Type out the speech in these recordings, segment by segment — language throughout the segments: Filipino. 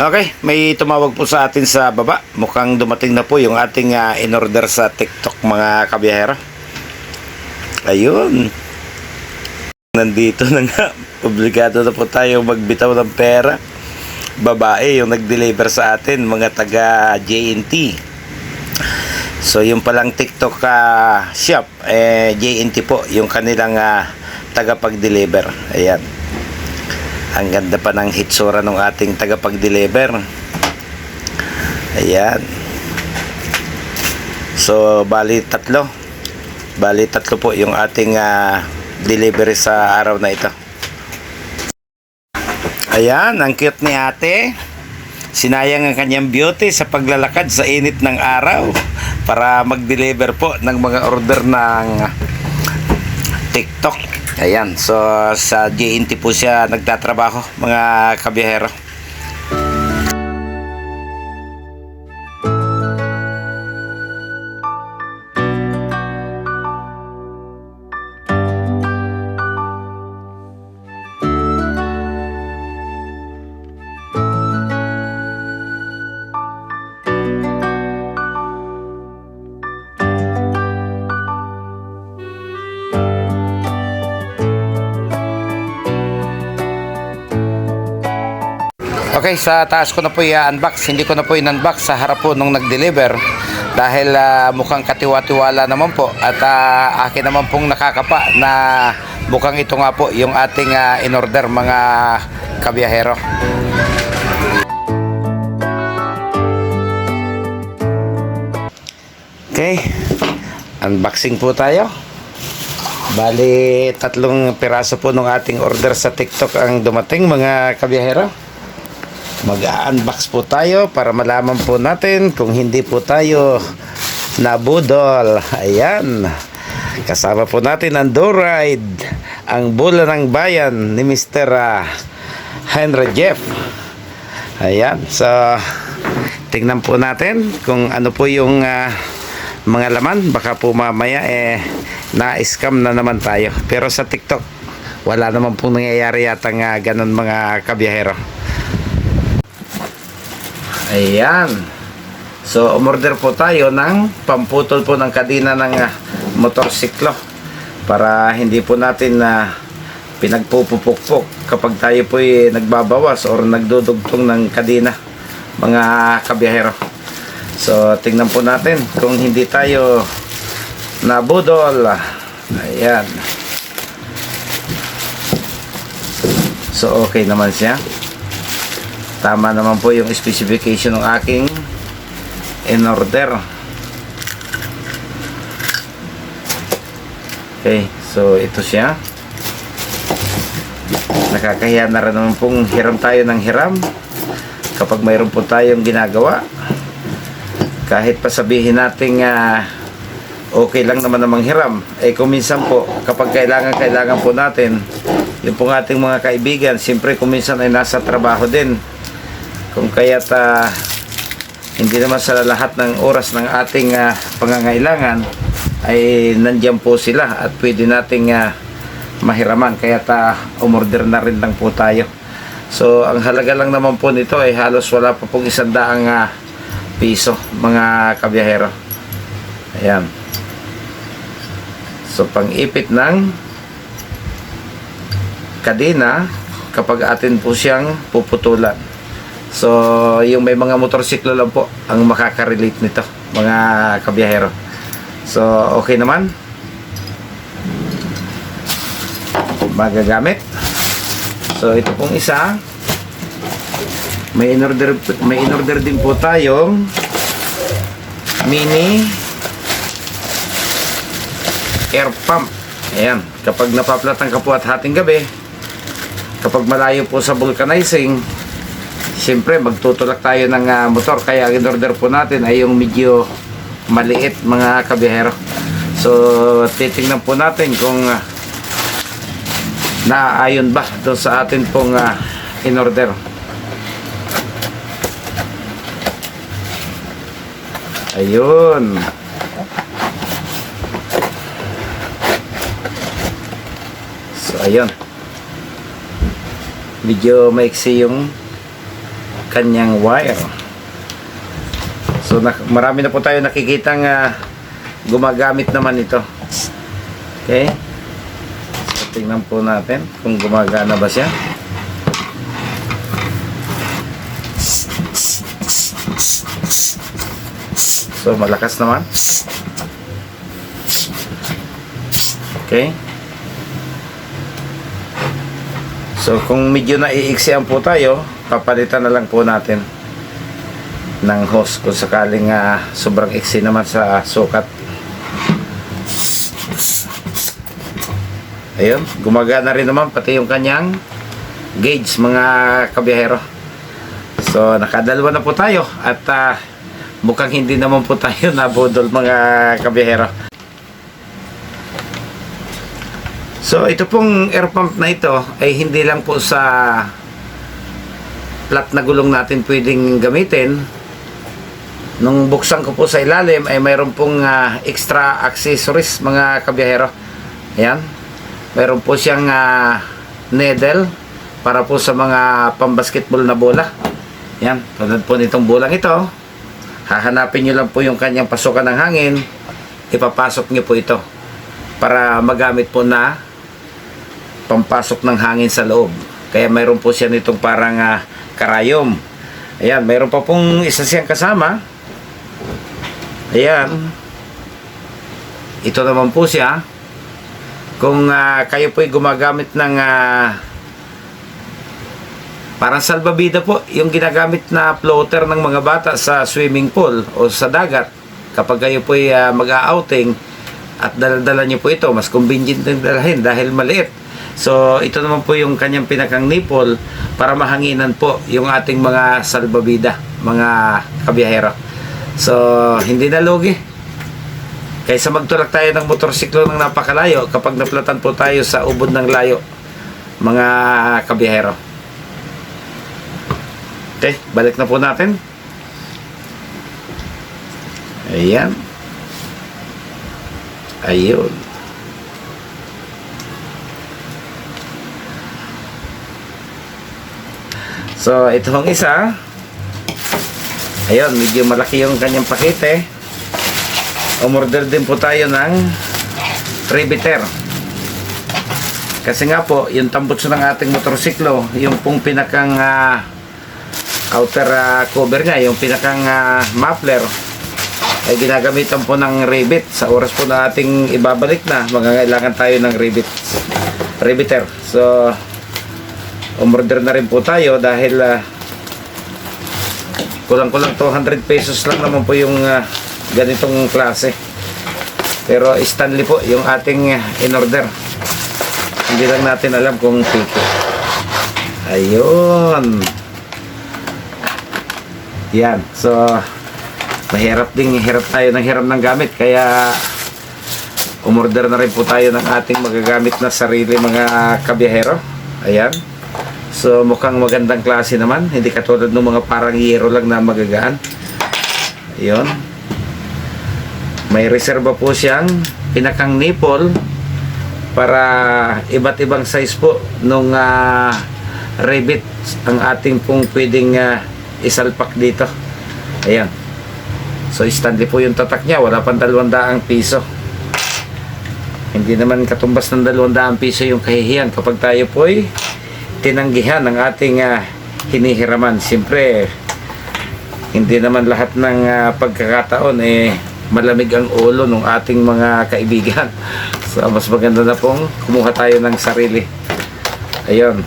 Okay, may tumawag po sa atin sa baba. Mukhang dumating na po yung ating in-order sa TikTok, mga kabiyahero. Ayun. Nandito na nga. Obligado na po tayo magbitaw ng pera. Babae yung nag-deliver sa atin, mga taga JNT. So yung palang TikTok shop, JNT po, yung kanilang tagapag-deliver. Ayan. Ang ganda pa ng hitsura ng ating tagapag-deliver. Ayan. So bali tatlo po yung ating delivery sa araw na ito. Ayan, ang cute ni ate. Sinayang ang kanyang beauty sa paglalakad sa init ng araw para mag-deliver po ng mga order ng TikTok. Ayan, so sa JNT po siya nagtatrabaho, mga kabiyahero. Okay, sa taas ko na po i-unbox. Hindi ko na po in-unbox sa harap po nung nag-deliver dahil mukhang katiwa-tiwala naman po at akin naman pong nakakapa na mukhang ito nga po yung ating in-order, mga kabiyahero. Okay, unboxing po tayo. Bali, 3 piraso po ng ating order sa TikTok ang dumating, mga kabiyahero. Mag-unbox po tayo para malaman po natin kung hindi po tayo nabudol. Ayan, kasama po natin ang do-ride, ang bola ng bayan ni Mr. Henry Jeff. Ayan, so tingnan po natin kung ano po yung mga laman. Baka po mamaya na-scam na naman tayo. Pero sa TikTok wala naman po nangyayari yata ganun, mga kabiyahero. Ayan. So umorder po tayo ng pamputol po ng kadena ng motorsiklo para hindi po natin pinagpupupukpok kapag tayo po nagbabawas or nagdudugtong ng kadena, mga kabiyahero. So tingnan po natin kung hindi tayo nabudol. Ayan. So okay naman siya. Tama naman po yung specification ng aking in-order. Okay, so ito siya. Nakakahiya na rin naman pong hiram tayo ng hiram kapag mayroon po tayong ginagawa. Kahit pa sabihin natin okay lang naman namang hiram, kung minsan po kapag kailangan po natin yung pong ating mga kaibigan, siyempre kung minsan ay nasa trabaho din. Kung kaya't hindi naman sa lahat ng oras ng ating pangangailangan ay nandiyan po sila at pwede nating mahiraman, kaya't umorder na rin lang po tayo. So ang halaga lang naman po nito ay halos wala pa pong 100 piso, mga kabiyahero. Ayan. So pang-ipit ng kadena kapag atin po siyang puputulan. So yung may mga motorsiklo lang po ang makaka-relate nito, mga kabiyahero. So okay naman, magagamit. So ito pong isa, may in-order din po tayong mini air pump. Ayan, kapag napaplatan ka po at hating gabi, kapag malayo po sa vulcanizing, siyempre magtutulak tayo ng motor, kaya ang in-order po natin ay yung medyo maliit, mga kabiyahero. So titingnan po natin kung naaayon ba doon sa atin pong in-order. Ayun. So ayun, medyo maiksi yung kanyang wire. So marami na po tayo nakikitang gumagamit naman ito. Okay, so tingnan po natin kung gumagana ba siya. So malakas naman. Okay. So kung medyo naiiksian po tayo, papalitan na lang po natin ng hose kung sakaling sobrang iksi naman sa sukat. Ayun, gumagana rin naman pati yung kanyang gauge, mga kabiyahero. So nakadalawa na po tayo at mukhang hindi naman po tayo nabudol, mga kabiyahero. So ito pong air pump na ito ay hindi lang po sa flat na gulong natin pwedeng gamitin. Nung buksan ko po sa ilalim ay mayroon pong extra accessories, mga kabiyahero. Ayan, mayroon po siyang needle para po sa mga pambasketball na bola. Ayan, tulad po nitong bulang ito. Hahanapin nyo lang po yung kanyang pasukan ng hangin, ipapasok nyo po ito para magamit po na pampasok ng hangin sa loob. Kaya mayroon po siya nitong parang karayom. Ayan, mayroon pa pong isa siyang kasama. Ayan, ito naman po siya. Kung kayo po ay gumagamit ng parang salbabida po, yung ginagamit na floater ng mga bata sa swimming pool o sa dagat, kapag kayo po ay mag-outing at dala-dala nyo po ito, mas convenient din dalahin dahil maliit. So ito naman po yung kanyang pinakang nipple para mahanginan po yung ating mga salbabida, mga kabiyahero. So hindi na lugi kaysa magtulak tayo ng motorsiklo ng napakalayo kapag naplatan po tayo sa ubod ng layo, mga kabiyahero. Okay, balik na po natin. Ayan. Ayun. So, ito ang isa. Ayun, medyo malaki yung kanyang pakete. Umorder din po tayo ng riveter. Kasi nga po, yung tambutso ng ating motorsiklo, yung pong pinakang outer cover niya, yung pinakang muffler, ay ginagamitan po ng rivet. Sa oras po na ating ibabalik na, magkakailangan tayo ng riveter. So umorder na rin po tayo dahil kulang-kulang 200 pesos lang naman po yung ganitong klase. Pero Stanley po yung ating in-order. Hindi lang natin alam kung piki. Ayun. Yan. So mahirap tayo ng hiram ng gamit, kaya umorder na rin po tayo ng ating magagamit na sarili, mga kabiyahero. Ayan. So mukhang magandang klase naman, hindi katulad ng mga parang yero lang na magagaan. Ayun. May reserva po siyang pinakang nipple para iba't ibang size po nung rivet ang ating pong pwedeng isalpak dito. Ayan. So Stanley po yung tatak niya, wala pang 200 piso. Hindi naman katumbas ng 200 piso yung kahihiyan kapag tayo po ay tinanggihan ng ating hinihiraman. Siyempre hindi naman lahat ng pagkakataon malamig ang ulo ng ating mga kaibigan. So mas maganda na pong kumuha tayo ng sarili. Ayun.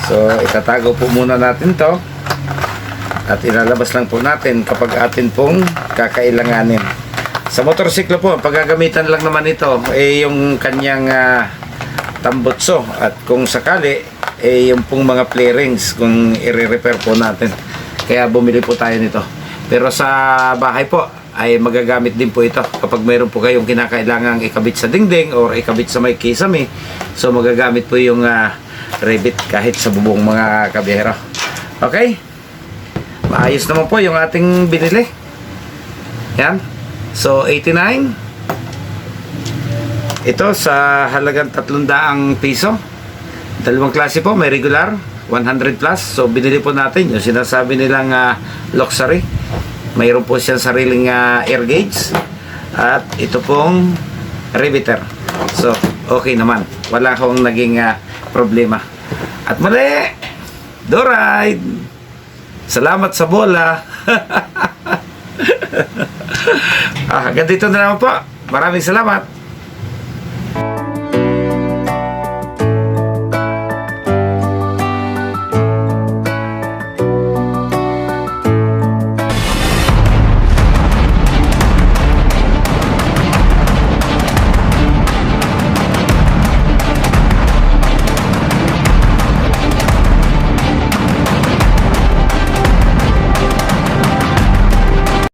So itatago po muna natin to at ilalabas lang po natin kapag atin pong kakailanganin. Sa motorsiklo po, paggagamitan lang naman ito yung kanyang tambutso, at kung sakali yung pong mga play rings kung i-repair po natin. Kaya bumili po tayo nito. Pero sa bahay po ay magagamit din po ito kapag mayroon po kayong kinakailangang ikabit sa dingding or ikabit sa may kisame. So magagamit po yung rivet kahit sa bubong, mga kabiyahero. Okay, maayos naman po yung ating binili. Yan. So, 89. Ito sa halagang 300 piso. Dalawang klase po, may regular 100 plus. So binili po natin yung sinasabi nilang luxury. Mayroon po siyang sariling air gauge. At ito pong riveter. So okay naman. Wala akong naging problema. At muli, Doride! Salamat sa bola! Hanggang dito na naman po. Maraming salamat.